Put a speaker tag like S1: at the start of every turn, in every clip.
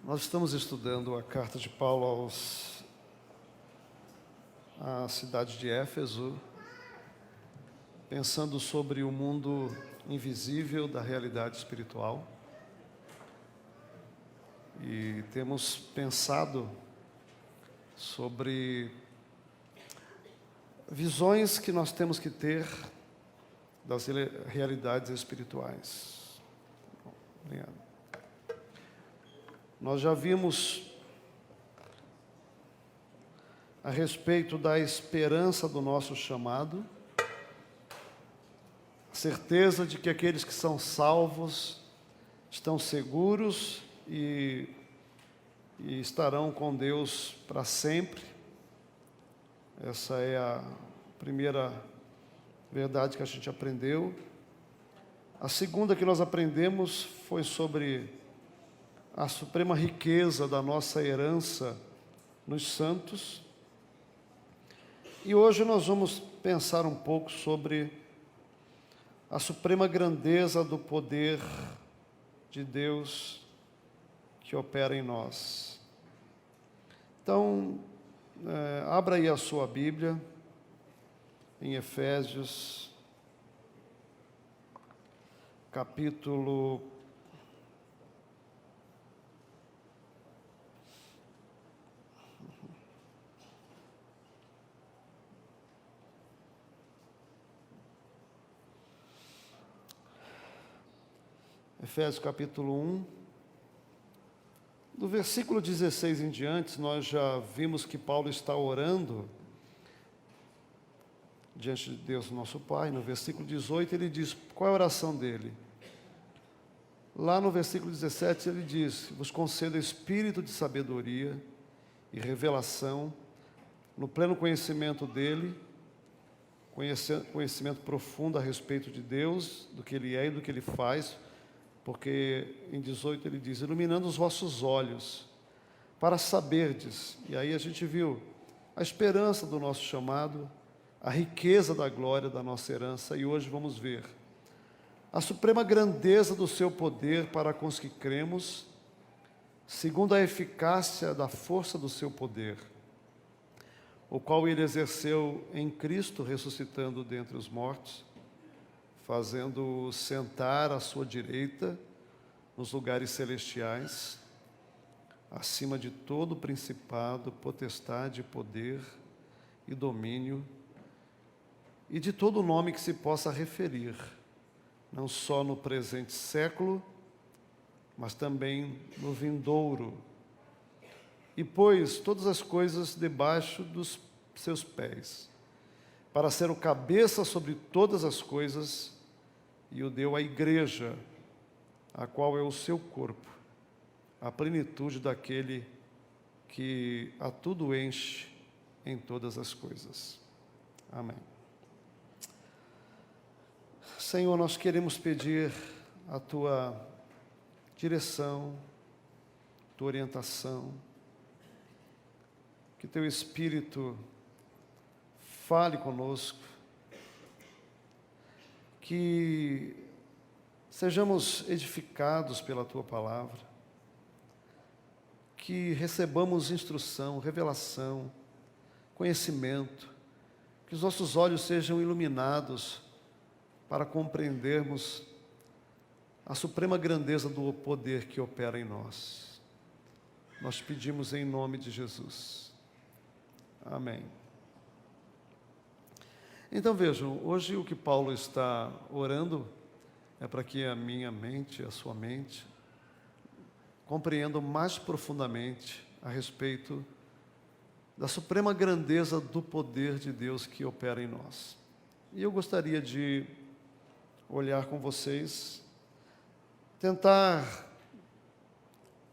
S1: Nós estamos estudando a carta de Paulo à cidade de Éfeso, pensando sobre o mundo invisível da realidade espiritual. E temos pensado sobre visões que nós temos que ter das realidades espirituais. Obrigado. Nós já vimos a respeito da esperança do nosso chamado, a certeza de que aqueles que são salvos estão seguros e estarão com Deus para sempre. Essa é a primeira verdade que a gente aprendeu. A segunda que nós aprendemos foi sobre a suprema riqueza da nossa herança nos santos. E hoje nós vamos pensar um pouco sobre a suprema grandeza do poder de Deus que opera em nós. Então, abra aí a sua Bíblia em Efésios, capítulo 1, do versículo 16 em diante, nós já vimos que Paulo está orando diante de Deus, nosso Pai. No versículo 18 ele diz, qual é a oração dele? Lá no versículo 17 ele diz, vos conceda espírito de sabedoria e revelação, no pleno conhecimento dele, conhecimento profundo a respeito de Deus, do que ele é e do que ele faz, porque em 18 ele diz, iluminando os vossos olhos, para saberdes. E aí a gente viu a esperança do nosso chamado, a riqueza da glória da nossa herança, e hoje vamos ver a suprema grandeza do seu poder para com os que cremos, segundo a eficácia da força do seu poder, o qual ele exerceu em Cristo, ressuscitando dentre os mortos, fazendo-o sentar à sua direita nos lugares celestiais, acima de todo principado, potestade, poder e domínio, e de todo nome que se possa referir, não só no presente século, mas também no vindouro. E pôs todas as coisas debaixo dos seus pés, para ser o cabeça sobre todas as coisas, e o deu à igreja, a qual é o seu corpo, a plenitude daquele que a tudo enche em todas as coisas. Amém. Senhor, nós queremos pedir a Tua direção, Tua orientação, que Teu Espírito fale conosco, que sejamos edificados pela Tua palavra, que recebamos instrução, revelação, conhecimento, que os nossos olhos sejam iluminados para compreendermos a suprema grandeza do poder que opera em nós. Nós pedimos em nome de Jesus. Amém. Então vejam, hoje o que Paulo está orando é para que a minha mente, a sua mente, compreendam mais profundamente a respeito da suprema grandeza do poder de Deus que opera em nós. E eu gostaria de olhar com vocês, tentar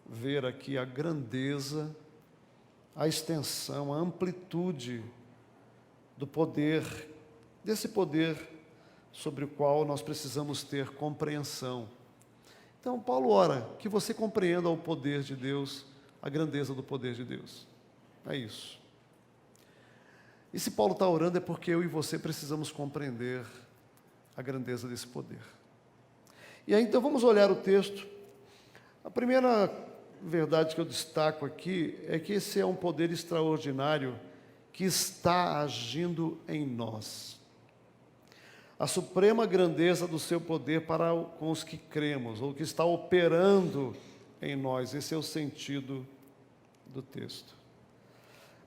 S1: ver aqui a grandeza, a extensão, a amplitude do poder, desse poder sobre o qual nós precisamos ter compreensão. Então, Paulo ora que você compreenda o poder de Deus, a grandeza do poder de Deus. É isso. E se Paulo está orando é porque eu e você precisamos compreender a grandeza desse poder. E aí, então, vamos olhar o texto. A primeira verdade que eu destaco aqui é que esse é um poder extraordinário que está agindo em nós. A suprema grandeza do seu poder para com os que cremos, ou que está operando em nós. Esse é o sentido do texto.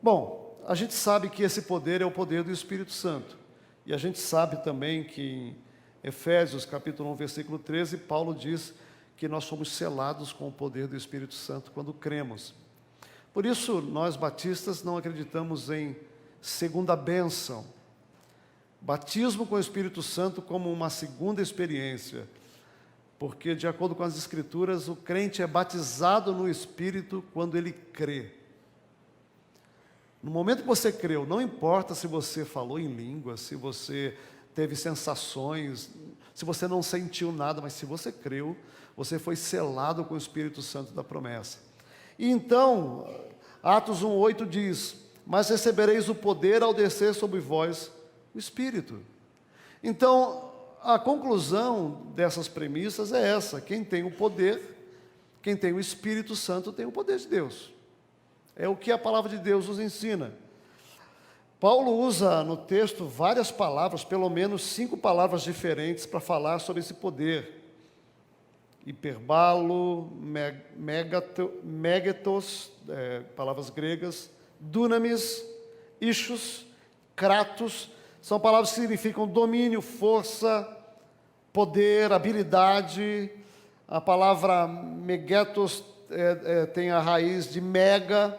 S1: Bom, a gente sabe que esse poder é o poder do Espírito Santo. E a gente sabe também que em Efésios, capítulo 1, versículo 13, Paulo diz que nós somos selados com o poder do Espírito Santo quando cremos. Por isso, nós batistas não acreditamos em segunda bênção. Batismo com o Espírito Santo como uma segunda experiência. Porque, de acordo com as Escrituras, o crente é batizado no Espírito quando ele crê. No momento que você creu, não importa se você falou em língua, se você teve sensações, se você não sentiu nada, mas se você creu, você foi selado com o Espírito Santo da promessa. E então, Atos 1,8 diz: mas recebereis o poder ao descer sobre vós o Espírito. Então, a conclusão dessas premissas é essa: quem tem o poder, quem tem o Espírito Santo tem o poder de Deus. É o que a palavra de Deus nos ensina. Paulo usa no texto várias palavras, pelo menos 5 palavras diferentes para falar sobre esse poder. Hiperbalo, megatos, palavras gregas, dunamis, ischus, kratos, são palavras que significam domínio, força, poder, habilidade. A palavra megatos tem a raiz de mega,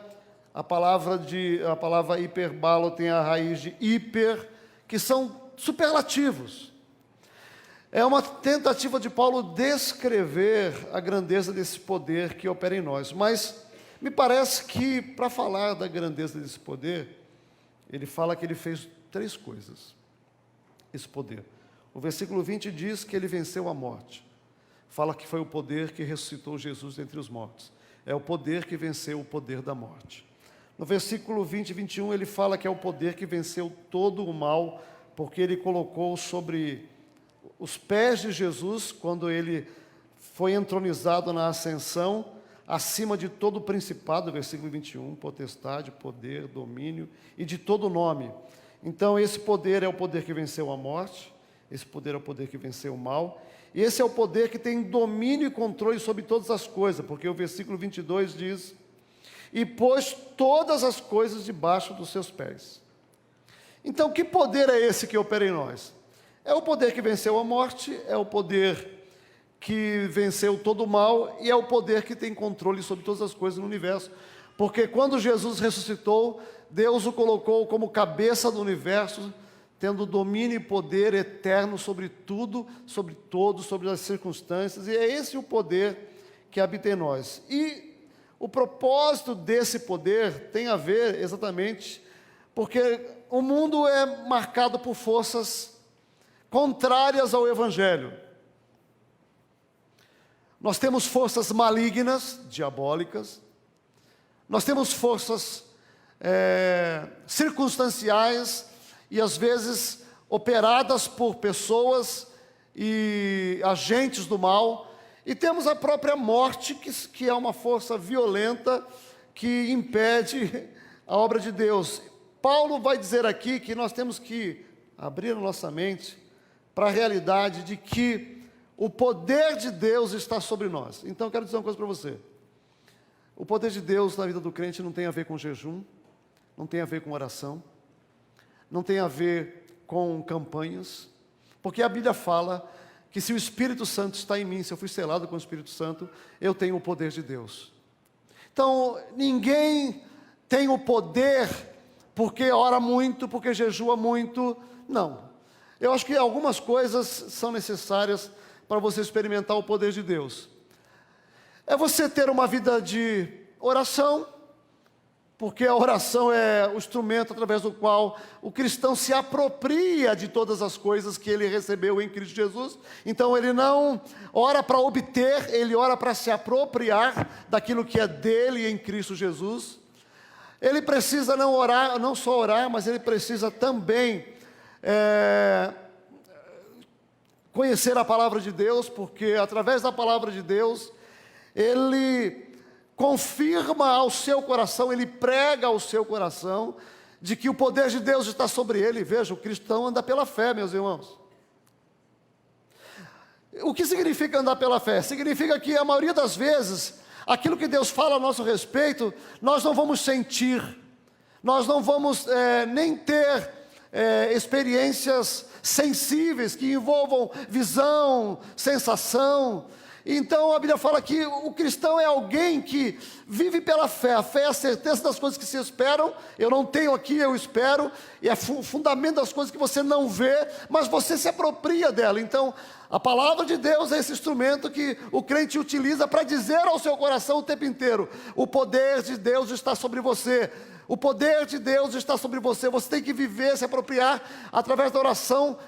S1: a palavra hiperbalo tem a raiz de hiper, que são superlativos. É uma tentativa de Paulo descrever a grandeza desse poder que opera em nós. Mas me parece que, para falar da grandeza desse poder, ele fala que ele fez 3 coisas, esse poder. O versículo 20 diz que ele venceu a morte. Fala que foi o poder que ressuscitou Jesus dentre os mortos. É o poder que venceu o poder da morte. No versículo 20 e 21, ele fala que é o poder que venceu todo o mal, porque ele colocou sobre os pés de Jesus, quando ele foi entronizado na ascensão, acima de todo o principado, versículo 21, potestade, poder, domínio e de todo nome. Então, esse poder é o poder que venceu a morte, esse poder é o poder que venceu o mal, e esse é o poder que tem domínio e controle sobre todas as coisas, porque o versículo 22 diz: e pôs todas as coisas debaixo dos seus pés. Então, que poder é esse que opera em nós? É o poder que venceu a morte, é o poder que venceu todo o mal, e é o poder que tem controle sobre todas as coisas no universo. Porque quando Jesus ressuscitou, Deus o colocou como cabeça do universo, tendo domínio e poder eterno sobre tudo, sobre todos, sobre as circunstâncias, e é esse o poder que habita em nós. E o propósito desse poder tem a ver exatamente porque o mundo é marcado por forças contrárias ao Evangelho. Nós temos forças malignas, diabólicas, nós temos forças circunstanciais e às vezes operadas por pessoas e agentes do mal, e temos a própria morte, que é uma força violenta que impede a obra de Deus. Paulo vai dizer aqui que nós temos que abrir a nossa mente para a realidade de que o poder de Deus está sobre nós. Então, eu quero dizer uma coisa para você. O poder de Deus na vida do crente não tem a ver com jejum, não tem a ver com oração, não tem a ver com campanhas, porque a Bíblia fala que se o Espírito Santo está em mim, se eu fui selado com o Espírito Santo, eu tenho o poder de Deus. Então, ninguém tem o poder porque ora muito, porque jejua muito, não. Eu acho que algumas coisas são necessárias para você experimentar o poder de Deus. É você ter uma vida de oração, porque a oração é o instrumento através do qual o cristão se apropria de todas as coisas que ele recebeu em Cristo Jesus. Então ele não ora para obter, ele ora para se apropriar daquilo que é dele em Cristo Jesus. Ele precisa não só orar, mas ele precisa também conhecer a palavra de Deus, porque através da palavra de Deus, ele confirma ao seu coração, ele prega ao seu coração, de que o poder de Deus está sobre ele. Veja, o cristão anda pela fé, meus irmãos. O que significa andar pela fé? Significa que a maioria das vezes, aquilo que Deus fala a nosso respeito, nós não vamos sentir, nós não vamos nem ter experiências sensíveis que envolvam visão, sensação. Então a Bíblia fala que o cristão é alguém que vive pela fé. A fé é a certeza das coisas que se esperam. Eu não tenho aqui, eu espero. E é o fundamento das coisas que você não vê, mas você se apropria dela. Então a palavra de Deus é esse instrumento que o crente utiliza para dizer ao seu coração o tempo inteiro: o poder de Deus está sobre você. O poder de Deus está sobre você. Você tem que viver, se apropriar através da oração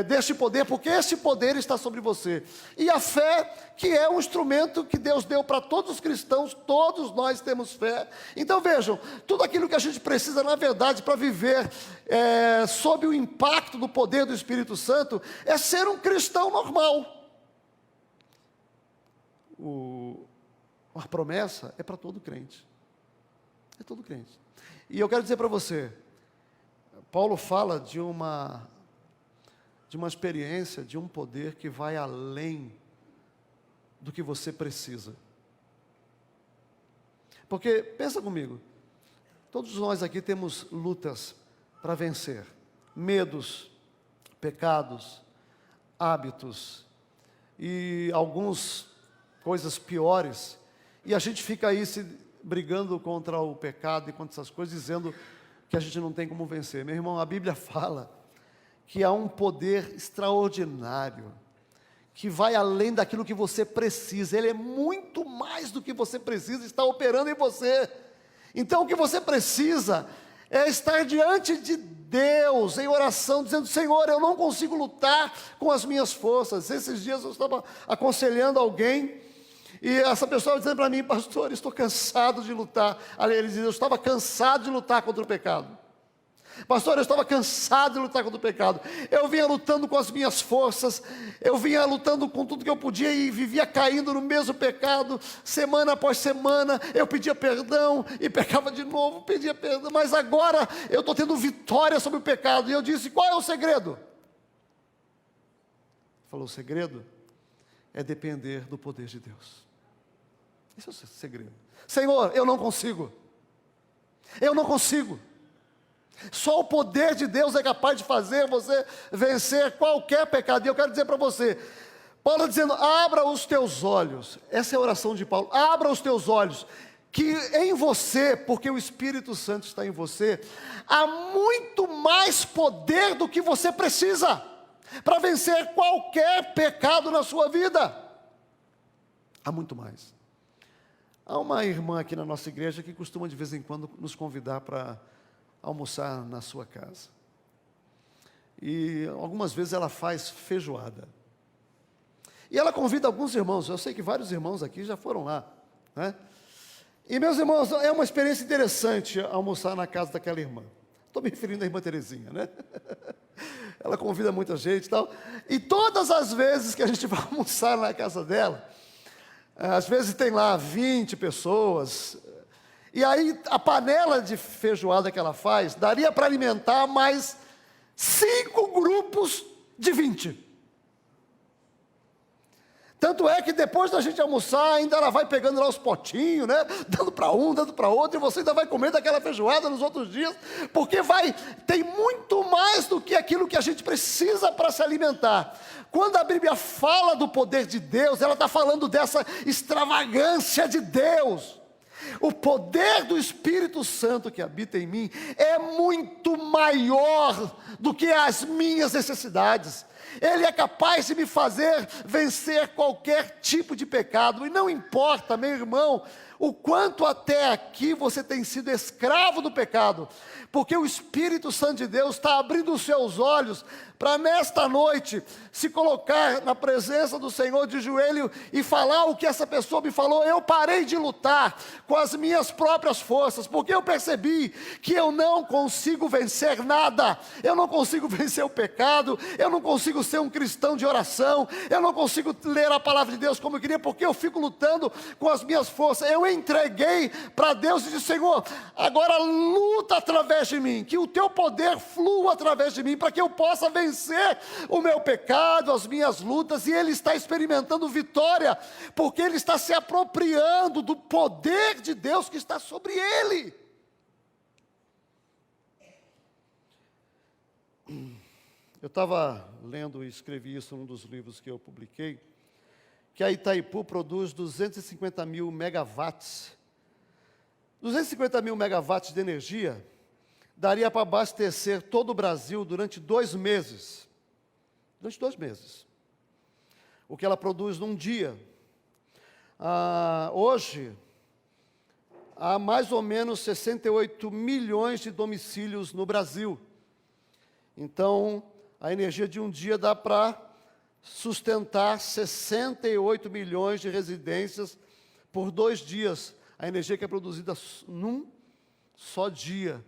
S1: deste poder, porque este poder está sobre você. E a fé, que é um instrumento que Deus deu para todos os cristãos, todos nós temos fé. Então vejam, tudo aquilo que a gente precisa na verdade para viver sob o impacto do poder do Espírito Santo, é ser um cristão normal. A promessa é para todo crente. É todo crente. E eu quero dizer para você, Paulo fala de uma experiência, de um poder que vai além do que você precisa. Porque, pensa comigo, todos nós aqui temos lutas para vencer, medos, pecados, hábitos e algumas coisas piores, e a gente fica aí brigando contra o pecado e contra essas coisas, dizendo que a gente não tem como vencer. Meu irmão, a Bíblia fala que há um poder extraordinário, que vai além daquilo que você precisa. Ele é muito mais do que você precisa, está operando em você. Então o que você precisa é estar diante de Deus, em oração, dizendo: Senhor, eu não consigo lutar com as minhas forças. Esses dias eu estava aconselhando alguém, e essa pessoa dizendo para mim: pastor, estou cansado de lutar. Ali ele dizia: eu estava cansado de lutar contra o pecado. Pastor, eu estava cansado de lutar contra o pecado. Eu vinha lutando com as minhas forças, eu vinha lutando com tudo que eu podia e vivia caindo no mesmo pecado, semana após semana. Eu pedia perdão e pecava de novo, pedia perdão, mas agora eu estou tendo vitória sobre o pecado. E eu disse: qual é o segredo? Ele falou: o segredo é depender do poder de Deus. Esse é o segredo. Senhor, eu não consigo. Eu não consigo. Só o poder de Deus é capaz de fazer você vencer qualquer pecado. E eu quero dizer para você, Paulo dizendo: abra os teus olhos. Essa é a oração de Paulo. Abra os teus olhos, que em você, porque o Espírito Santo está em você, há muito mais poder do que você precisa para vencer qualquer pecado na sua vida. Há muito mais. Há uma irmã aqui na nossa igreja que costuma de vez em quando nos convidar para almoçar na sua casa. E algumas vezes ela faz feijoada. E ela convida alguns irmãos. Eu sei que vários irmãos aqui já foram lá, né? E meus irmãos, é uma experiência interessante almoçar na casa daquela irmã. Estou me referindo à irmã Terezinha, né? Ela convida muita gente e tal. E todas as vezes que a gente vai almoçar na casa dela, às vezes tem lá 20 pessoas, e aí a panela de feijoada que ela faz, daria para alimentar mais 5 grupos de 20. Tanto é que depois da gente almoçar, ainda ela vai pegando lá os potinhos, né? Dando para um, dando para outro, e você ainda vai comer daquela feijoada nos outros dias, porque tem muito mais do que aquilo que a gente precisa para se alimentar. Quando a Bíblia fala do poder de Deus, ela está falando dessa extravagância de Deus. O poder do Espírito Santo que habita em mim é muito maior do que as minhas necessidades. Ele é capaz de me fazer vencer qualquer tipo de pecado. E não importa, meu irmão, o quanto até aqui você tem sido escravo do pecado, porque o Espírito Santo de Deus está abrindo os seus olhos para nesta noite se colocar na presença do Senhor de joelho e falar o que essa pessoa me falou. Eu parei de lutar com as minhas próprias forças, porque eu percebi que eu não consigo vencer nada. Eu não consigo vencer o pecado, eu não consigo consigo ser um cristão de oração, eu não consigo ler a palavra de Deus como eu queria, porque eu fico lutando com as minhas forças. Eu entreguei para Deus e disse: Senhor, agora luta através de mim, que o teu poder flua através de mim, para que eu possa vencer o meu pecado, as minhas lutas. E ele está experimentando vitória, porque ele está se apropriando do poder de Deus que está sobre ele. Eu estava lendo e escrevi isso num dos livros que eu publiquei, que a Itaipu produz 250 mil megawatts. 250 mil megawatts de energia daria para abastecer todo o Brasil durante 2 meses. Durante 2 meses. O que ela produz num dia. Hoje, há mais ou menos 68 milhões de domicílios no Brasil. Então, a energia de um dia dá para sustentar 68 milhões de residências por 2 dias. A energia que é produzida num só dia.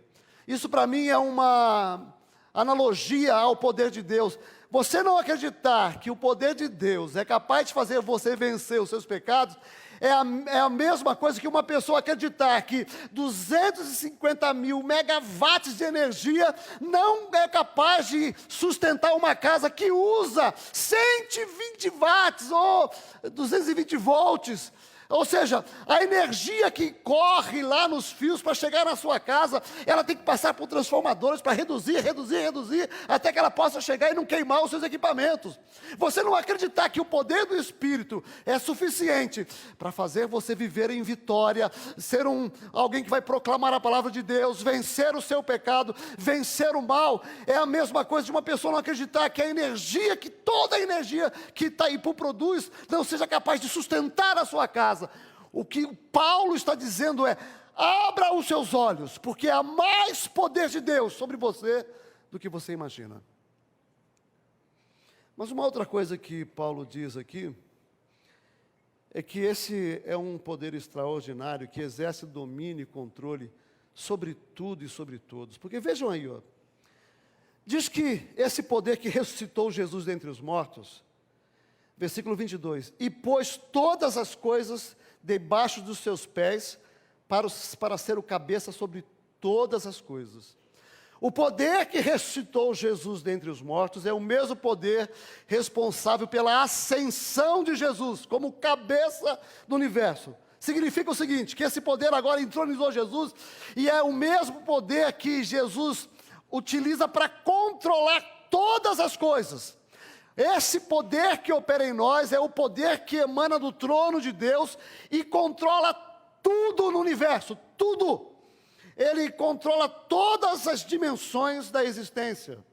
S1: Isso para mim é uma analogia ao poder de Deus. Você não acreditar que o poder de Deus é capaz de fazer você vencer os seus pecados, é a mesma coisa que uma pessoa acreditar que 250 mil megawatts de energia não é capaz de sustentar uma casa que usa 120 watts ou 220 volts. Ou seja, a energia que corre lá nos fios para chegar na sua casa, ela tem que passar por transformadores para reduzir, até que ela possa chegar e não queimar os seus equipamentos. Você não acreditar que o poder do Espírito é suficiente para fazer você viver em vitória, ser alguém que vai proclamar a palavra de Deus, vencer o seu pecado, vencer o mal, é a mesma coisa de uma pessoa não acreditar que toda a energia que Itaipu produz, não seja capaz de sustentar a sua casa. O que Paulo está dizendo é: abra os seus olhos, porque há mais poder de Deus sobre você do que você imagina. Mas uma outra coisa que Paulo diz aqui, é que esse é um poder extraordinário, que exerce domínio e controle sobre tudo e sobre todos. Porque vejam aí, diz que esse poder que ressuscitou Jesus dentre os mortos, versículo 22, e pôs todas as coisas debaixo dos seus pés, para ser o cabeça sobre todas as coisas. O poder que ressuscitou Jesus dentre os mortos é o mesmo poder responsável pela ascensão de Jesus, como cabeça do universo. Significa o seguinte, que esse poder agora entronizou Jesus, e é o mesmo poder que Jesus utiliza para controlar todas as coisas. Esse poder que opera em nós é o poder que emana do trono de Deus e controla tudo no universo, tudo. Ele controla todas as dimensões da existência.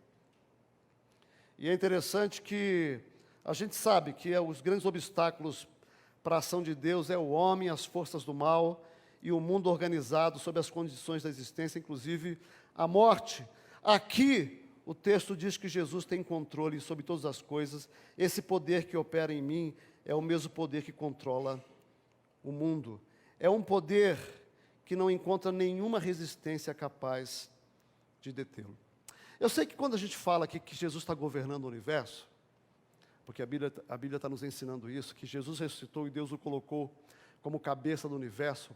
S1: E é interessante que a gente sabe que os grandes obstáculos para a ação de Deus é o homem, as forças do mal e o mundo organizado sob as condições da existência, inclusive a morte. Aqui, o texto diz que Jesus tem controle sobre todas as coisas. Esse poder que opera em mim é o mesmo poder que controla o mundo. É um poder que não encontra nenhuma resistência capaz de detê-lo. Eu sei que quando a gente fala aqui que Jesus está governando o universo, porque a Bíblia está nos ensinando isso, que Jesus ressuscitou e Deus o colocou como cabeça do universo,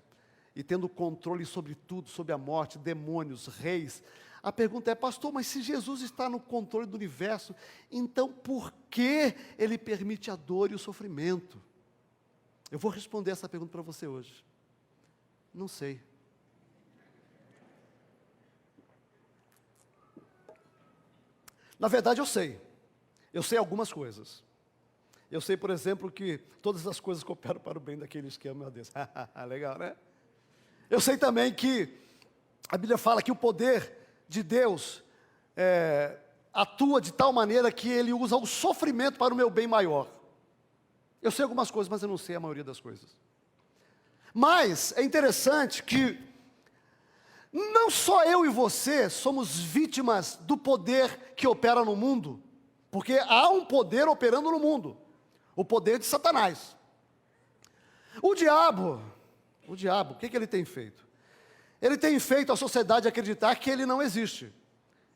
S1: e tendo controle sobre tudo, sobre a morte, demônios, reis. A pergunta é: pastor, mas se Jesus está no controle do universo, então por que Ele permite a dor e o sofrimento? Eu vou responder essa pergunta para você hoje. Não sei. Na verdade, eu sei. Eu sei algumas coisas. Eu sei, por exemplo, que todas as coisas cooperam para o bem daqueles que amam a Deus. Legal, né? Eu sei também que a Bíblia fala que o poder de Deus atua de tal maneira que Ele usa o sofrimento para o meu bem maior. Eu sei algumas coisas, mas eu não sei a maioria das coisas. Mas é interessante que não só eu e você somos vítimas do poder que opera no mundo, porque há um poder operando no mundo, o poder de Satanás. O diabo, o que ele tem feito? Ele tem feito a sociedade acreditar que ele não existe.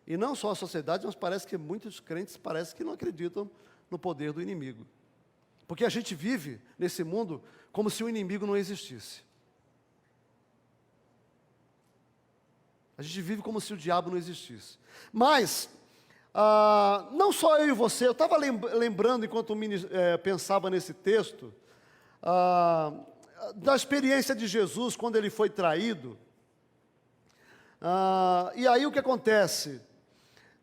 S1: E não só a sociedade, mas parece que muitos crentes parecem que não acreditam no poder do inimigo. Porque a gente vive nesse mundo como se o inimigo não existisse. A gente vive como se o diabo não existisse. Mas, não só eu e você, eu estava lembrando, enquanto pensava nesse texto, da experiência de Jesus, quando ele foi traído. E aí o que acontece?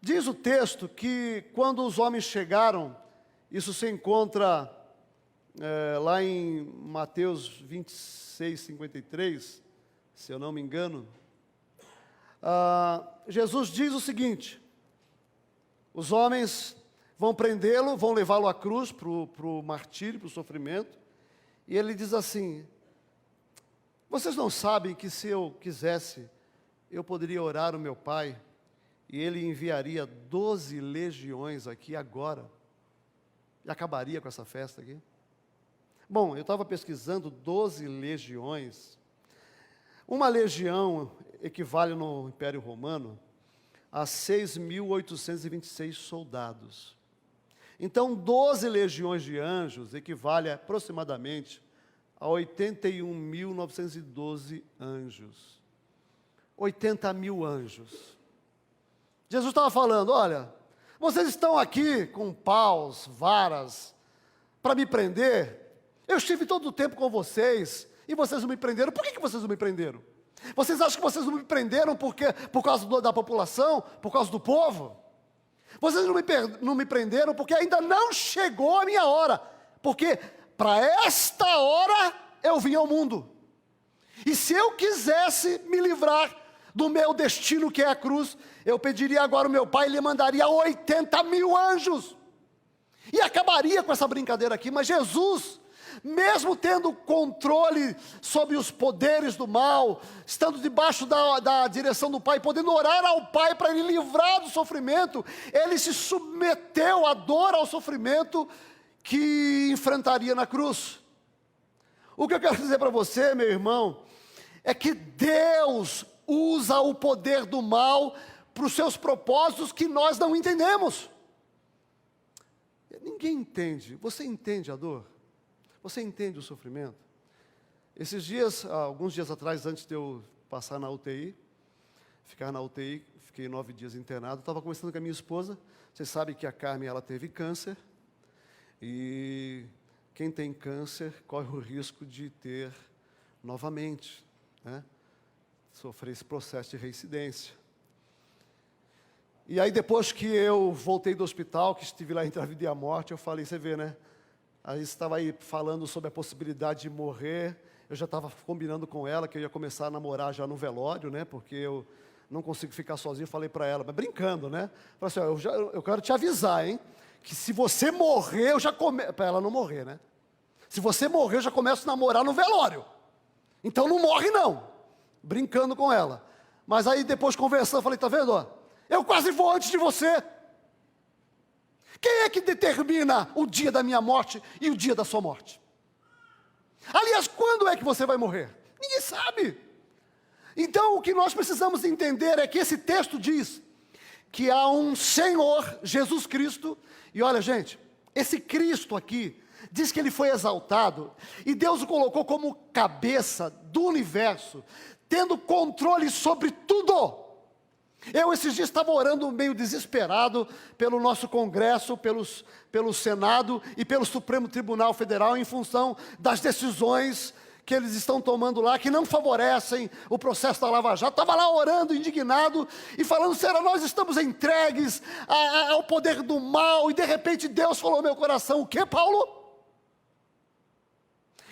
S1: Diz o texto que quando os homens chegaram, isso se encontra lá em Mateus 26, 53, se eu não me engano. Jesus diz o seguinte: os homens vão prendê-lo, vão levá-lo à cruz, para o martírio, para o sofrimento, e ele diz assim: vocês não sabem que se eu quisesse, eu poderia orar ao meu Pai, e ele enviaria 12 legiões aqui agora, e acabaria com essa festa aqui? Bom, eu estava pesquisando 12 legiões. Uma legião equivale no Império Romano a 6.826 soldados. Então, 12 legiões de anjos equivale aproximadamente a 81.912 anjos. 80 mil anjos. Jesus estava falando: olha, vocês estão aqui com paus, varas, para me prender. Eu estive todo o tempo com vocês, e vocês não me prenderam. Por que vocês não me prenderam? Vocês acham que vocês não me prenderam por causa da população, por causa do povo? Vocês não me prenderam porque ainda não chegou a minha hora. Porque para esta hora eu vim ao mundo. E se eu quisesse me livrar do meu destino, que é a cruz, eu pediria agora ao meu Pai, ele mandaria 80 mil anjos. E acabaria com essa brincadeira aqui. Mas Jesus, mesmo tendo controle sobre os poderes do mal, estando debaixo da direção do Pai, podendo orar ao Pai para ele livrar do sofrimento, ele se submeteu à dor, ao sofrimento que enfrentaria na cruz. O que eu quero dizer para você, meu irmão, é que Deus usa o poder do mal para os seus propósitos que nós não entendemos. Ninguém entende. Você entende a dor? Você entende o sofrimento? Esses dias, alguns dias atrás, antes de eu passar na UTI, ficar na UTI, fiquei 9 dias internado, estava conversando com a minha esposa. Vocês sabem que a Carmen, ela teve câncer, e quem tem câncer corre o risco de ter novamente, né? Sofrer esse processo de reincidência. E aí, depois que eu voltei do hospital, que estive lá entre a vida e a morte, eu falei: você vê, né? Aí estava aí falando sobre a possibilidade de morrer. Eu já estava combinando com ela que eu ia começar a namorar já no velório, né? Porque eu não consigo ficar sozinho. Falei para ela, mas brincando, né? Falei assim: ó, eu quero te avisar, hein? Que se você morrer, eu já começo... Para ela não morrer, né? Se você morrer, eu já começo a namorar no velório. Então não morre, não. Brincando com ela. Mas aí depois conversando, eu falei: tá vendo, ó? Eu quase vou antes de você. Quem é que determina o dia da minha morte e o dia da sua morte? Aliás, quando é que você vai morrer? Ninguém sabe. Então, o que nós precisamos entender é que esse texto diz que há um Senhor, Jesus Cristo, e olha, gente, esse Cristo aqui, diz que ele foi exaltado, e Deus o colocou como cabeça do universo, tendo controle sobre tudo. Eu esses dias estava orando meio desesperado pelo nosso Congresso, pelo Senado e pelo Supremo Tribunal Federal, em função das decisões que eles estão tomando lá, que não favorecem o processo da Lava Jato. Estava lá orando, indignado, e falando: será nós estamos entregues ao poder do mal? E de repente Deus falou ao meu coração: o que, Paulo?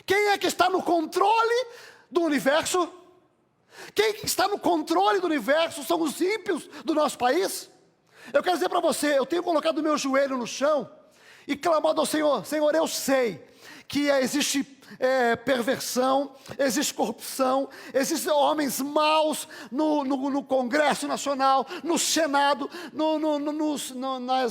S1: Quem é que está no controle do universo? Quem está no controle do universo são os ímpios do nosso país. Eu quero dizer para você, eu tenho colocado o meu joelho no chão e clamado ao Senhor: Senhor, eu sei que existe perversão, existe corrupção, existem homens maus no Congresso Nacional, no Senado,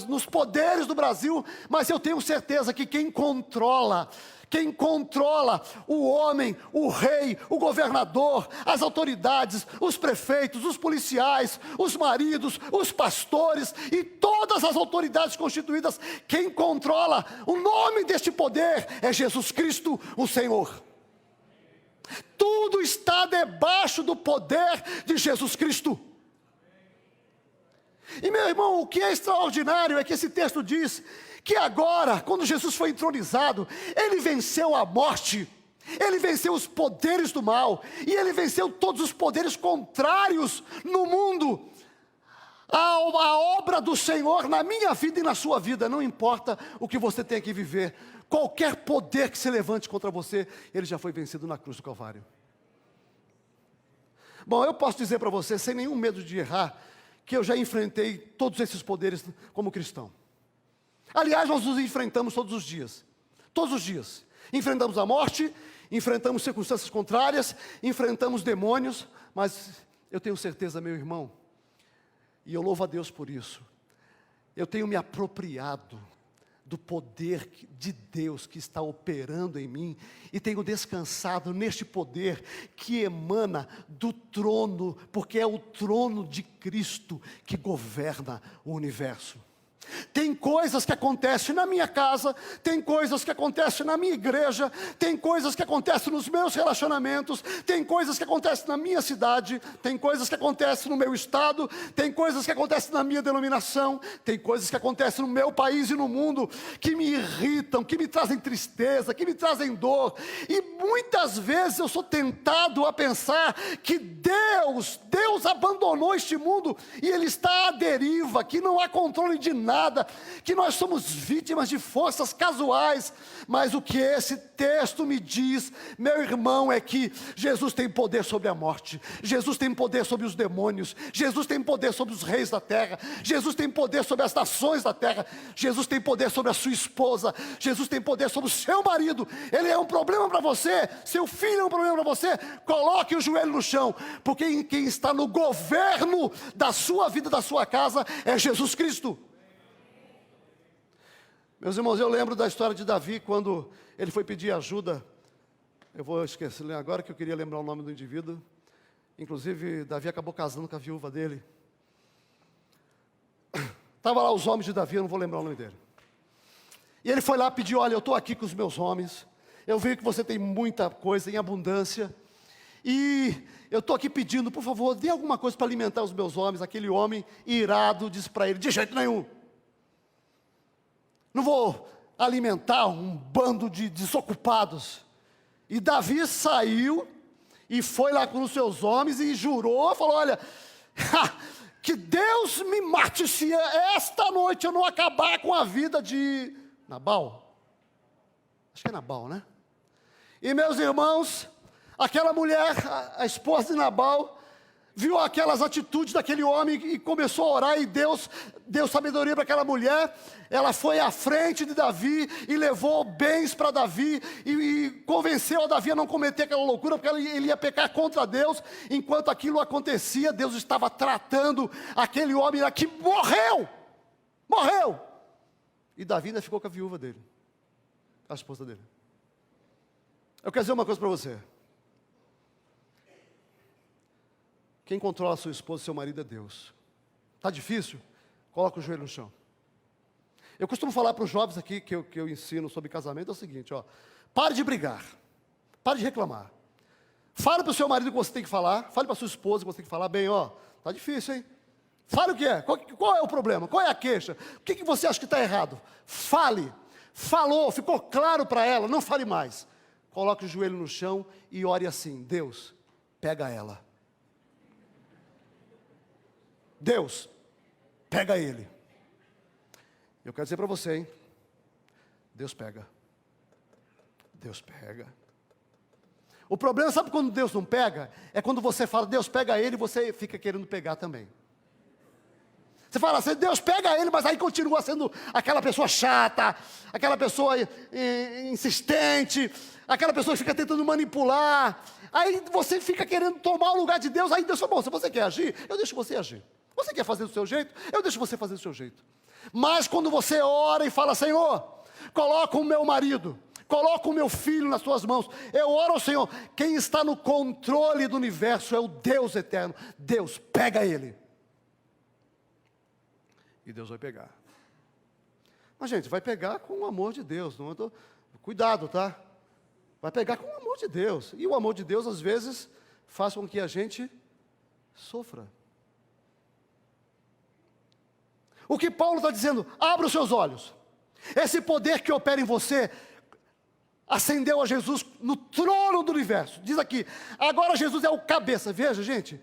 S1: nos poderes do Brasil, mas eu tenho certeza que quem controla, Quem controla o homem, o rei, o governador, as autoridades, os prefeitos, os policiais, os maridos, os pastores e todas as autoridades constituídas, quem controla o nome deste poder é Jesus Cristo, o Senhor. Tudo está debaixo do poder de Jesus Cristo. E meu irmão, o que é extraordinário é que esse texto diz que agora, quando Jesus foi entronizado, Ele venceu a morte, Ele venceu os poderes do mal, e Ele venceu todos os poderes contrários no mundo. A obra do Senhor na minha vida e na sua vida, não importa o que você tenha que viver, qualquer poder que se levante contra você, ele já foi vencido na cruz do Calvário. Bom, eu posso dizer para você, sem nenhum medo de errar, que eu já enfrentei todos esses poderes como cristão. Aliás, nós nos enfrentamos todos os dias. Todos os dias. Enfrentamos a morte, enfrentamos circunstâncias contrárias, enfrentamos demônios, mas eu tenho certeza, meu irmão, e eu louvo a Deus por isso, eu tenho me apropriado do poder de Deus que está operando em mim, e tenho descansado neste poder que emana do trono, porque é o trono de Cristo que governa o universo. Tem coisas que acontecem na minha casa, tem coisas que acontecem na minha igreja, tem coisas que acontecem nos meus relacionamentos, tem coisas que acontecem na minha cidade, tem coisas que acontecem no meu estado, tem coisas que acontecem na minha denominação, tem coisas que acontecem no meu país e no mundo, que me irritam, que me trazem tristeza, que me trazem dor, e muitas vezes eu sou tentado a pensar que Deus abandonou este mundo, e Ele está à deriva, que não há controle de nada, que nós somos vítimas de forças casuais, mas o que esse texto me diz, meu irmão, é que Jesus tem poder sobre a morte, Jesus tem poder sobre os demônios, Jesus tem poder sobre os reis da terra, Jesus tem poder sobre as nações da terra, Jesus tem poder sobre a sua esposa, Jesus tem poder sobre o seu marido. Ele é um problema para você, seu filho é um problema para você, coloque o joelho no chão, porque quem está no governo da sua vida, da sua casa, é Jesus Cristo. Meus irmãos, eu lembro da história de Davi, quando ele foi pedir ajuda. Eu vou esquecer agora, que eu queria lembrar o nome do indivíduo. Inclusive, Davi acabou casando com a viúva dele. Estava lá os homens de Davi, eu não vou lembrar o nome dele. E ele foi lá pedir: olha, eu estou aqui com os meus homens, eu vi que você tem muita coisa em abundância, e eu estou aqui pedindo, por favor, dê alguma coisa para alimentar os meus homens. Aquele homem irado disse para ele: de jeito nenhum, não vou alimentar um bando de desocupados. E Davi saiu e foi lá com os seus homens e jurou, falou: olha, que Deus me mate se esta noite eu não acabar com a vida de Nabal. Acho que é Nabal, né? E meus irmãos, aquela mulher, a esposa de Nabal, viu aquelas atitudes daquele homem e começou a orar, e Deus deu sabedoria para aquela mulher. Ela foi à frente de Davi e levou bens para Davi, e convenceu a Davi a não cometer aquela loucura, porque ele ia pecar contra Deus. Enquanto aquilo acontecia, Deus estava tratando aquele homem que morreu, e Davi ainda ficou com a viúva dele, a esposa dele. Eu quero dizer uma coisa para você: quem controla a sua esposa e seu marido é Deus. Está difícil? Coloca o joelho no chão. Eu costumo falar para os jovens aqui, que eu ensino sobre casamento, é o seguinte: pare de brigar, pare de reclamar. Fale para o seu marido o que você tem que falar, fale para a sua esposa o que você tem que falar. Bem, está difícil, hein? Fale o que é, qual é o problema, qual é a queixa, o que você acha que está errado? Fale. Falou, ficou claro para ela, não fale mais. Coloque o joelho no chão e ore assim: Deus, pega ela. Deus, pega ele. Eu quero dizer para você, hein? Deus pega. Deus pega. O problema, sabe quando Deus não pega? É quando você fala: Deus pega ele, e você fica querendo pegar também. Você fala assim: Deus pega ele, mas aí continua sendo aquela pessoa chata, aquela pessoa insistente, aquela pessoa que fica tentando manipular. Aí você fica querendo tomar o lugar de Deus. Aí Deus fala: bom, se você quer agir, eu deixo você agir. Você quer fazer do seu jeito? Eu deixo você fazer do seu jeito. Mas quando você ora e fala: Senhor, coloca o meu marido, coloco o meu filho nas tuas mãos. Eu oro ao Senhor. Quem está no controle do universo é o Deus eterno. Deus, pega ele. E Deus vai pegar. Mas, gente, vai pegar com o amor de Deus. Cuidado, tá? Vai pegar com o amor de Deus. E o amor de Deus, às vezes, faz com que a gente sofra. O que Paulo está dizendo? Abra os seus olhos. Esse poder que opera em você ascendeu a Jesus no trono do universo. Diz aqui, agora Jesus é o cabeça. Veja, gente,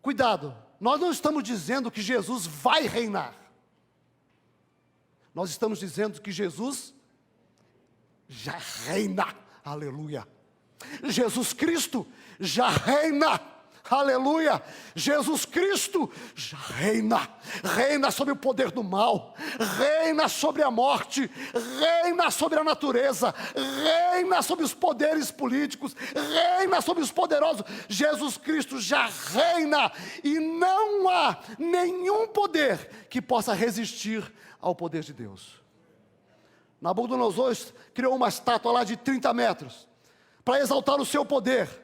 S1: cuidado. Nós não estamos dizendo que Jesus vai reinar. Nós estamos dizendo que Jesus já reina. Aleluia. Jesus Cristo já reina. Aleluia. Jesus Cristo já reina. Reina sobre o poder do mal. Reina sobre a morte. Reina sobre a natureza. Reina sobre os poderes políticos. Reina sobre os poderosos. Jesus Cristo já reina. E não há nenhum poder que possa resistir ao poder de Deus. Nabucodonosor criou uma estátua lá de 30 metros para exaltar o seu poder.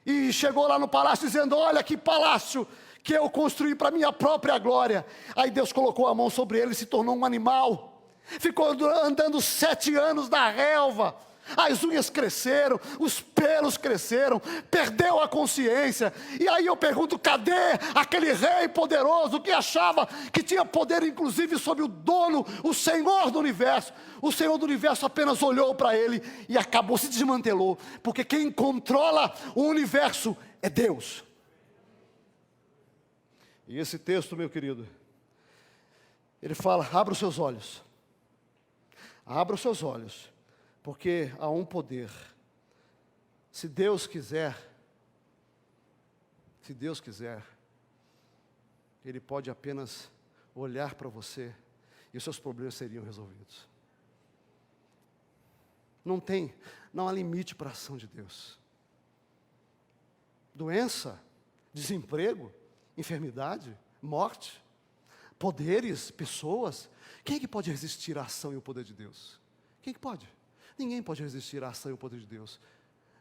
S1: E chegou lá no palácio dizendo, olha que palácio que eu construí para minha própria glória. Aí Deus colocou a mão sobre ele e se tornou um animal. Ficou andando 7 anos na relva. As unhas cresceram, os pelos cresceram, perdeu a consciência. E aí eu pergunto, cadê aquele rei poderoso que achava que tinha poder inclusive sobre o dono, o Senhor do universo? O Senhor do universo apenas olhou para ele e acabou, se desmantelou. Porque quem controla o universo é Deus. E esse texto, meu querido, ele fala, abra os seus olhos. Abra os seus olhos. Porque há um poder. Se Deus quiser, Ele pode apenas olhar para você e os seus problemas seriam resolvidos. Não há limite para a ação de Deus. Doença, desemprego, enfermidade, morte, poderes, pessoas. Quem é que pode resistir à ação e ao poder de Deus? Quem é que pode? Ninguém pode resistir à ação e ao poder de Deus.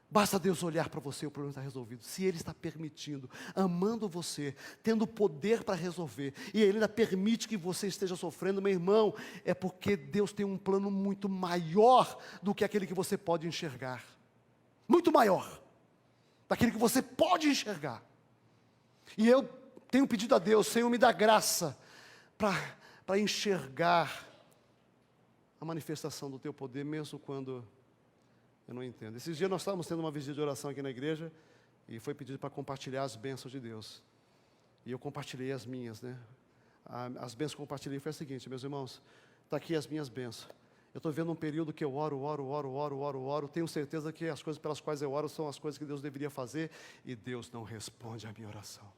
S1: Basta Deus olhar para você e o problema está resolvido. Se Ele está permitindo, amando você, tendo poder para resolver, e Ele ainda permite que você esteja sofrendo, meu irmão, é porque Deus tem um plano muito maior do que aquele que você pode enxergar. Muito maior daquele que você pode enxergar. E eu tenho pedido a Deus, Senhor, me dá graça para enxergar a manifestação do Teu poder, mesmo quando eu não entendo. Esses dias nós estávamos tendo uma visita de oração aqui na igreja, e foi pedido para compartilhar as bênçãos de Deus. E eu compartilhei as minhas, né? As bênçãos que eu compartilhei foi a seguinte, meus irmãos, está aqui as minhas bênçãos. Eu estou vivendo um período que eu oro, tenho certeza que as coisas pelas quais eu oro são as coisas que Deus deveria fazer, e Deus não responde à minha oração.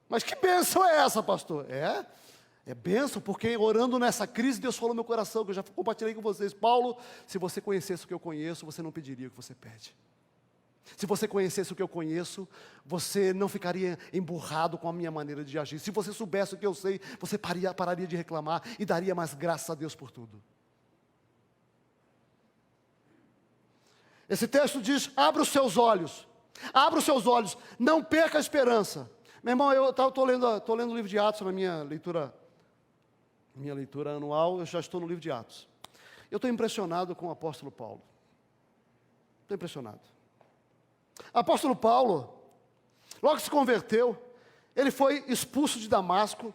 S1: Mas que bênção é essa, pastor? É bênção, porque orando nessa crise, Deus falou no meu coração, que eu já compartilhei com vocês. Paulo, se você conhecesse o que eu conheço, você não pediria o que você pede. Se você conhecesse o que eu conheço, você não ficaria emburrado com a minha maneira de agir. Se você soubesse o que eu sei, você pararia de reclamar e daria mais graças a Deus por tudo. Esse texto diz, abra os seus olhos, não perca a esperança. Meu irmão, eu estou lendo o livro de Atos na minha leitura anual, eu já estou no livro de Atos. Eu estou impressionado com o apóstolo Paulo. Estou impressionado. Apóstolo Paulo, logo que se converteu, ele foi expulso de Damasco,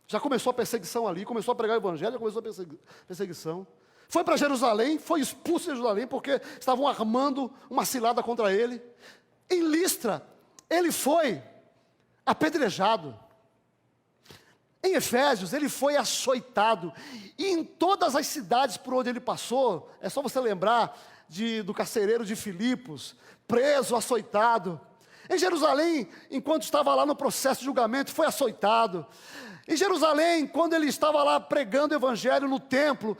S1: já começou a perseguição ali, começou a pregar o evangelho, já começou a perseguição. Foi para Jerusalém, foi expulso de Jerusalém, porque estavam armando uma cilada contra ele. Em Listra, ele foi apedrejado. Em Efésios, ele foi açoitado. E em todas as cidades por onde ele passou, é só você lembrar do carcereiro de Filipos, preso, açoitado. Em Jerusalém, enquanto estava lá no processo de julgamento, foi açoitado. Em Jerusalém, quando ele estava lá pregando o evangelho no templo,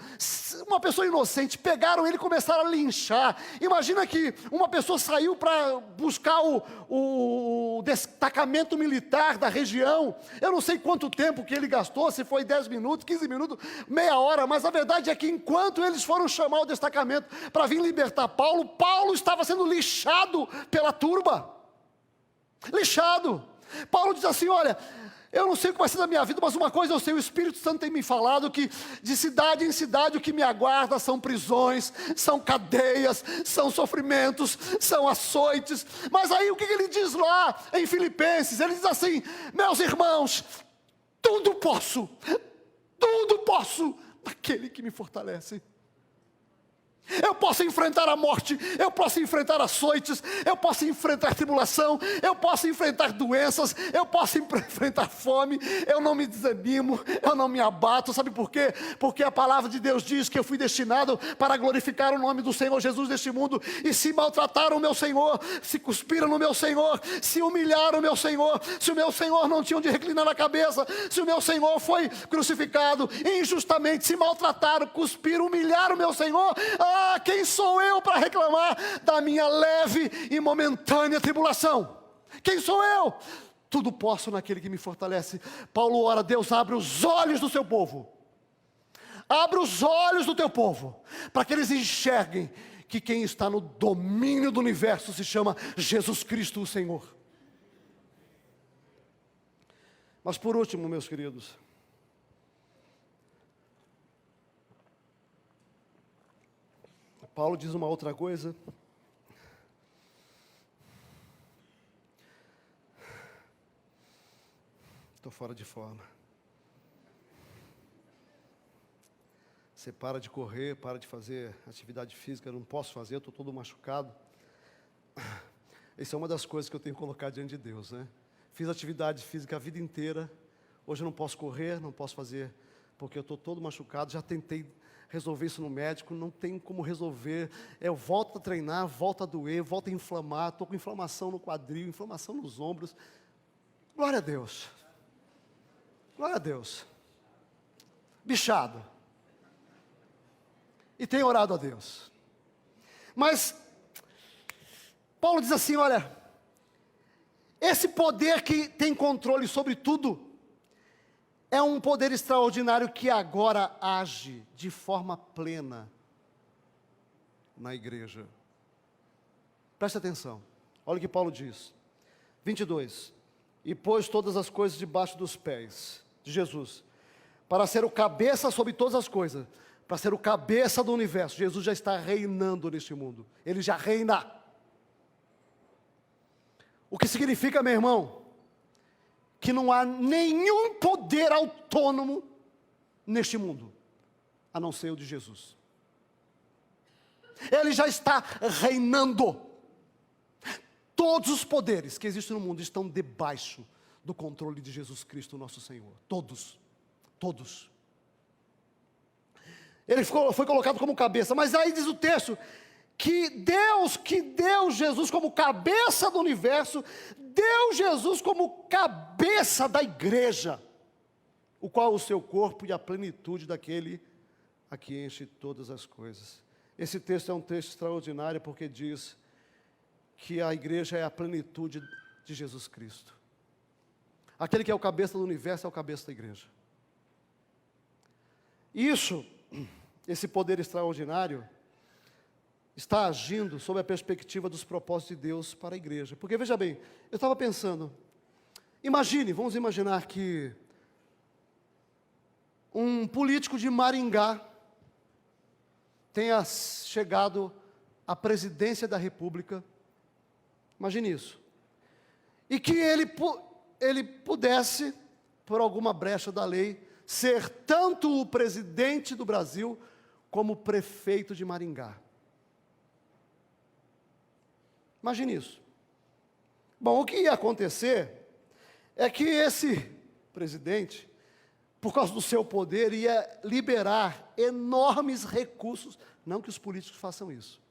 S1: uma pessoa inocente, pegaram ele e começaram a linchar. Imagina que uma pessoa saiu para buscar o destacamento militar da região. Eu não sei quanto tempo que ele gastou, se foi 10 minutos, 15 minutos, meia hora, mas a verdade é que enquanto eles foram chamar o destacamento para vir libertar Paulo, Paulo estava sendo lixado pela turba. Lixado. Paulo diz assim, olha, eu não sei o que vai ser da minha vida, mas uma coisa eu sei, o Espírito Santo tem me falado que de cidade em cidade o que me aguarda são prisões, são cadeias, são sofrimentos, são açoites. Mas aí o que ele diz lá em Filipenses? Ele diz assim, meus irmãos, tudo posso naquele que me fortalece. Eu posso enfrentar a morte, eu posso enfrentar açoites, eu posso enfrentar tribulação, eu posso enfrentar doenças, eu posso enfrentar fome, eu não me desanimo, eu não me abato, sabe por quê? Porque a palavra de Deus diz que eu fui destinado para glorificar o nome do Senhor Jesus neste mundo, e se maltrataram o meu Senhor, se cuspiram no meu Senhor, se humilharam o meu Senhor, se o meu Senhor não tinha onde reclinar a cabeça, se o meu Senhor foi crucificado injustamente, se maltrataram, cuspiram, humilharam o meu Senhor, quem sou eu para reclamar da minha leve e momentânea tribulação? Quem sou eu? Tudo posso naquele que me fortalece. Paulo ora, Deus abre os olhos do seu povo. Abre os olhos do teu povo, para que eles enxerguem que quem está no domínio do universo se chama Jesus Cristo o Senhor. Mas por último, meus queridos, Paulo diz uma outra coisa. Estou fora de forma. Você para de correr, para de fazer atividade física, eu não posso fazer, eu estou todo machucado. Essa é uma das coisas que eu tenho que colocar diante de Deus, né? Fiz atividade física a vida inteira, hoje eu não posso correr, não posso fazer, porque eu estou todo machucado, já tentei resolver isso no médico, não tem como resolver, eu volto a treinar, volto a doer, volto a inflamar, estou com inflamação no quadril, inflamação nos ombros. Glória a Deus. Glória a Deus. Bichado. E tenho orado a Deus. Mas Paulo diz assim, olha, esse poder que tem controle sobre tudo, é um poder extraordinário que agora age de forma plena na igreja. Preste atenção, olha o que Paulo diz, 22, e pôs todas as coisas debaixo dos pés de Jesus, para ser o cabeça sobre todas as coisas, para ser o cabeça do universo. Jesus já está reinando neste mundo, Ele já reina. O que significa, meu irmão, que não há nenhum poder autônomo neste mundo, a não ser o de Jesus. Ele já está reinando. Todos os poderes que existem no mundo estão debaixo do controle de Jesus Cristo, nosso Senhor. Todos. Todos. Ele foi colocado como cabeça, mas aí diz o texto, que Deus que deu Jesus como cabeça do universo, deu Jesus como cabeça da igreja, o qual é o seu corpo e a plenitude daquele a que enche todas as coisas. Esse texto é um texto extraordinário porque diz que a igreja é a plenitude de Jesus Cristo. Aquele que é o cabeça do universo é o cabeça da igreja. Isso, esse poder extraordinário, está agindo sob a perspectiva dos propósitos de Deus para a igreja. Porque, veja bem, eu estava pensando, vamos imaginar que um político de Maringá tenha chegado à presidência da República, imagine isso, e que ele pudesse, por alguma brecha da lei, ser tanto o presidente do Brasil, como o prefeito de Maringá. Imagine isso. Bom, o que ia acontecer é que esse presidente, por causa do seu poder, ia liberar enormes recursos, não que os políticos façam isso,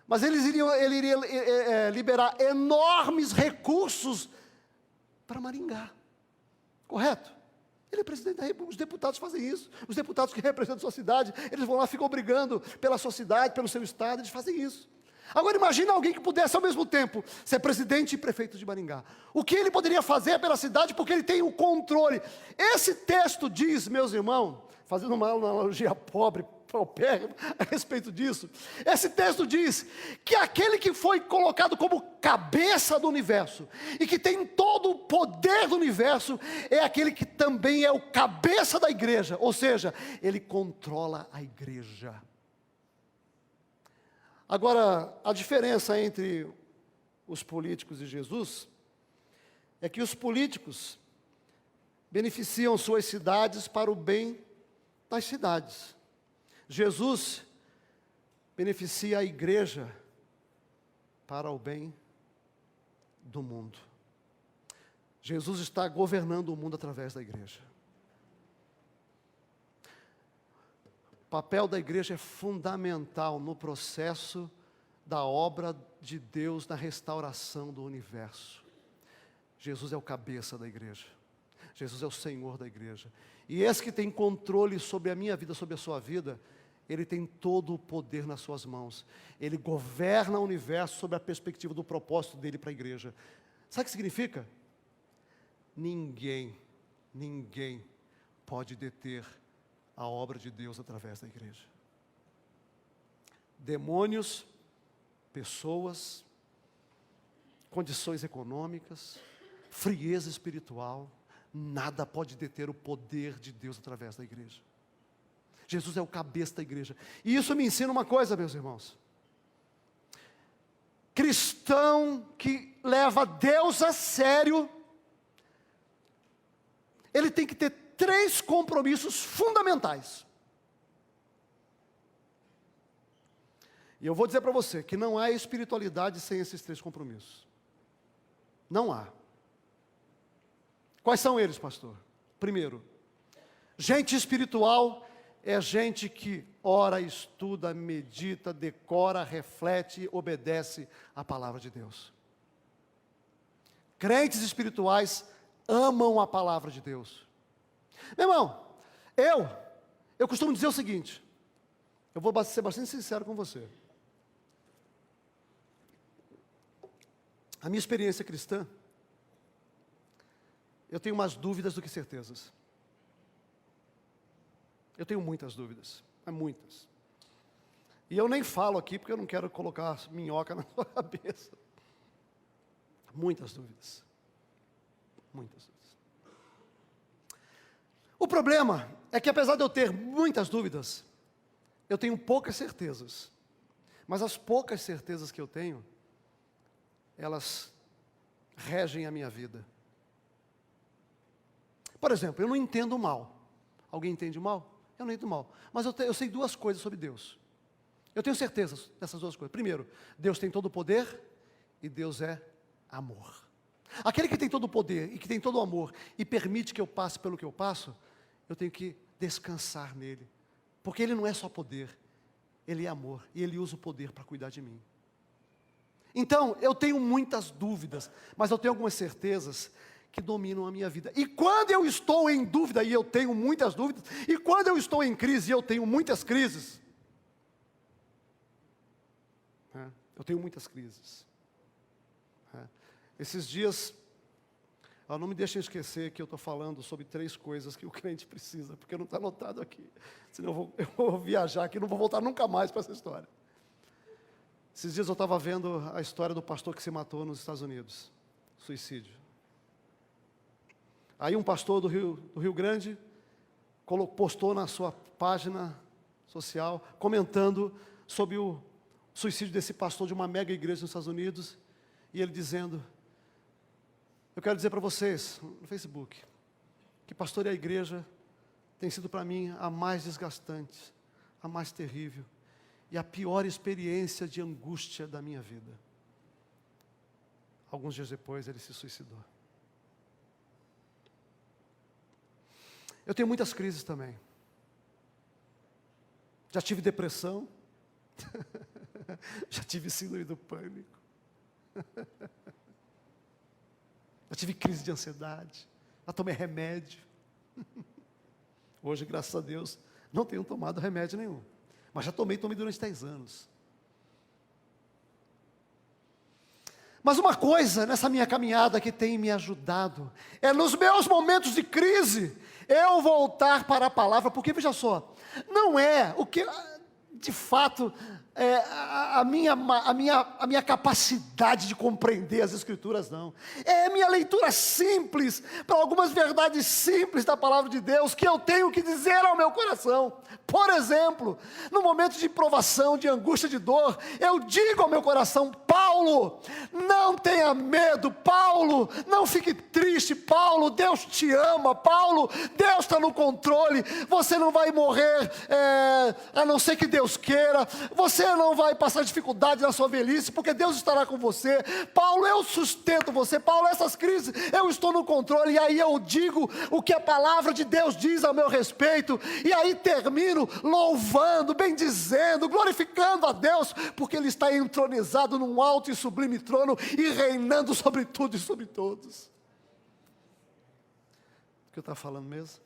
S1: mas ele iria liberar enormes recursos para Maringá, correto? Ele é presidente da República, os deputados fazem isso. Os deputados que representam a sua cidade, eles vão lá, ficam brigando pela sua cidade, pelo seu estado, eles fazem isso. Agora imagina alguém que pudesse ao mesmo tempo ser presidente e prefeito de Maringá. O que ele poderia fazer pela cidade, porque ele tem o controle. Esse texto diz, meus irmãos, fazendo uma analogia pobre, paupérrima, a respeito disso, esse texto diz que aquele que foi colocado como cabeça do universo, e que tem todo o poder do universo, é aquele que também é o cabeça da igreja, ou seja, ele controla a igreja. Agora, a diferença entre os políticos e Jesus é que os políticos beneficiam suas cidades para o bem das cidades. Jesus beneficia a igreja para o bem do mundo. Jesus está governando o mundo através da igreja. O papel da igreja é fundamental no processo da obra de Deus na restauração do universo. Jesus é o cabeça da igreja. Jesus é o Senhor da igreja. E esse que tem controle sobre a minha vida, sobre a sua vida, ele tem todo o poder nas suas mãos. Ele governa o universo sob a perspectiva do propósito dele para a igreja. Sabe o que significa? Ninguém pode deter a obra de Deus através da igreja. Demônios, pessoas, condições econômicas, frieza espiritual, nada pode deter o poder de Deus através da igreja. Jesus é o cabeça da igreja. E isso me ensina uma coisa, meus irmãos. Cristão que leva Deus a sério, ele tem que ter 3 compromissos fundamentais. E eu vou dizer para você que não há espiritualidade sem esses 3 compromissos. Não há. Quais são eles, pastor? Primeiro, gente espiritual é gente que ora, estuda, medita, decora, reflete, obedece à palavra de Deus. Crentes espirituais amam a palavra de Deus. Meu irmão, eu costumo dizer o seguinte, eu vou ser bastante sincero com você. A minha experiência cristã, eu tenho mais dúvidas do que certezas. Eu tenho muitas dúvidas, muitas. E eu nem falo aqui porque eu não quero colocar minhoca na sua cabeça. Muitas dúvidas. Muitas dúvidas. O problema é que apesar de eu ter muitas dúvidas, eu tenho poucas certezas. Mas as poucas certezas que eu tenho, elas regem a minha vida. Por exemplo, eu não entendo o mal. Alguém entende o mal? Eu não entendo o mal. Mas eu sei 2 coisas sobre Deus. Eu tenho certeza dessas 2 coisas. Primeiro, Deus tem todo o poder e Deus é amor. Aquele que tem todo o poder e que tem todo o amor e permite que eu passe pelo que eu passo, eu tenho que descansar nele. Porque ele não é só poder, ele é amor e ele usa o poder para cuidar de mim. Então, eu tenho muitas dúvidas, mas eu tenho algumas certezas que dominam a minha vida. E quando eu estou em dúvida, e eu tenho muitas dúvidas, e quando eu estou em crise, e eu tenho muitas crises, eu tenho muitas crises. Esses dias, não me deixem esquecer que eu estou falando sobre 3 coisas que o crente precisa, porque não está anotado aqui, senão eu vou viajar aqui, não vou voltar nunca mais para essa história. Esses dias eu estava vendo a história do pastor que se matou nos Estados Unidos, suicídio. Aí um pastor do Rio Grande postou na sua página social, comentando sobre o suicídio desse pastor de uma mega igreja nos Estados Unidos, e ele dizendo, eu quero dizer para vocês, no Facebook, que pastorear a igreja tem sido para mim a mais desgastante, a mais terrível, e a pior experiência de angústia da minha vida. Alguns dias depois ele se suicidou. Eu tenho muitas crises também. Já tive depressão. Já tive síndrome do pânico. Já tive crise de ansiedade. Já tomei remédio. Hoje, graças a Deus, não tenho tomado remédio nenhum. Mas já tomei durante 10 anos. Mas uma coisa nessa minha caminhada que tem me ajudado, é nos meus momentos de crise, eu voltar para a palavra, porque veja só, não é o que, de fato, a minha capacidade de compreender as Escrituras, não. É a minha leitura simples, para algumas verdades simples da palavra de Deus, que eu tenho que dizer ao meu coração. Por exemplo, no momento de provação, de angústia, de dor, eu digo ao meu coração: Paulo, não tenha medo, Paulo, não fique triste, Paulo, Deus te ama, Paulo, Deus está no controle, você não vai morrer, a não ser que Deus queira, você não vai passar dificuldade na sua velhice, porque Deus estará com você, Paulo, eu sustento você, Paulo, essas crises, eu estou no controle, e aí eu digo o que a palavra de Deus diz ao meu respeito, e aí termino louvando, bendizendo, glorificando a Deus, porque Ele está entronizado num alto e sublime trono, e reinando sobre tudo e sobre todos. O que eu estava falando mesmo?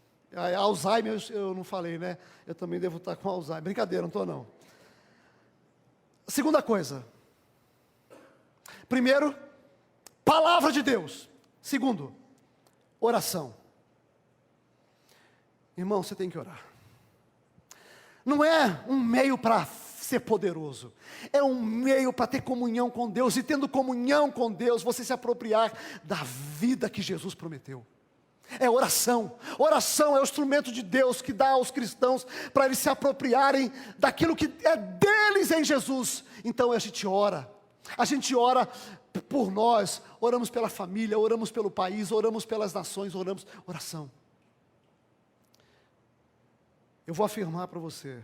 S1: Alzheimer eu não falei, né? Eu também devo estar com Alzheimer. Brincadeira, não estou não. Segunda coisa. Primeiro, palavra de Deus. Segundo, oração. Irmão, você tem que orar. Não é um meio para ser poderoso, é um meio para ter comunhão com Deus, e tendo comunhão com Deus, você se apropriar da vida que Jesus prometeu. É oração. Oração é o instrumento de Deus que dá aos cristãos para eles se apropriarem daquilo que é deles em Jesus. Então a gente ora por nós, oramos pela família, oramos pelo país, oramos pelas nações, oração. Eu vou afirmar para você,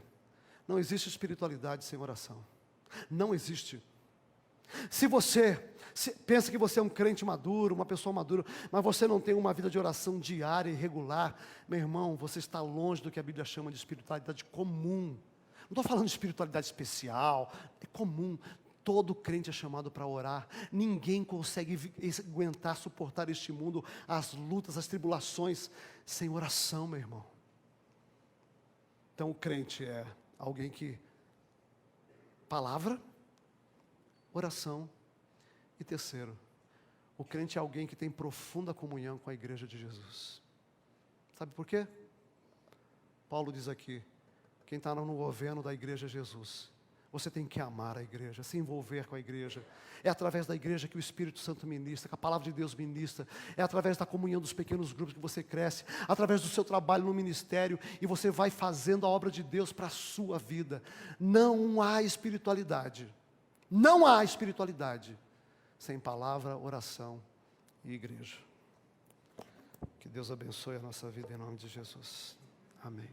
S1: não existe espiritualidade sem oração. Não existe. Se você pensa que você é um crente maduro, uma pessoa madura, mas você não tem uma vida de oração diária e regular, meu irmão, você está longe do que a Bíblia chama de espiritualidade comum. Não estou falando de espiritualidade especial, é comum. Todo crente é chamado para orar. Ninguém consegue aguentar, suportar este mundo, as lutas, as tribulações, sem oração, meu irmão. Então o crente é alguém que, palavra, oração, e terceiro, o crente é alguém que tem profunda comunhão com a igreja de Jesus. Sabe por quê? Paulo diz aqui, quem está no governo da igreja é Jesus. Você tem que amar a igreja, se envolver com a igreja. É através da igreja que o Espírito Santo ministra, que a palavra de Deus ministra. É através da comunhão dos pequenos grupos que você cresce. Através do seu trabalho no ministério. E você vai fazendo a obra de Deus para a sua vida. Não há espiritualidade. Não há espiritualidade sem palavra, oração e igreja. Que Deus abençoe a nossa vida em nome de Jesus. Amém.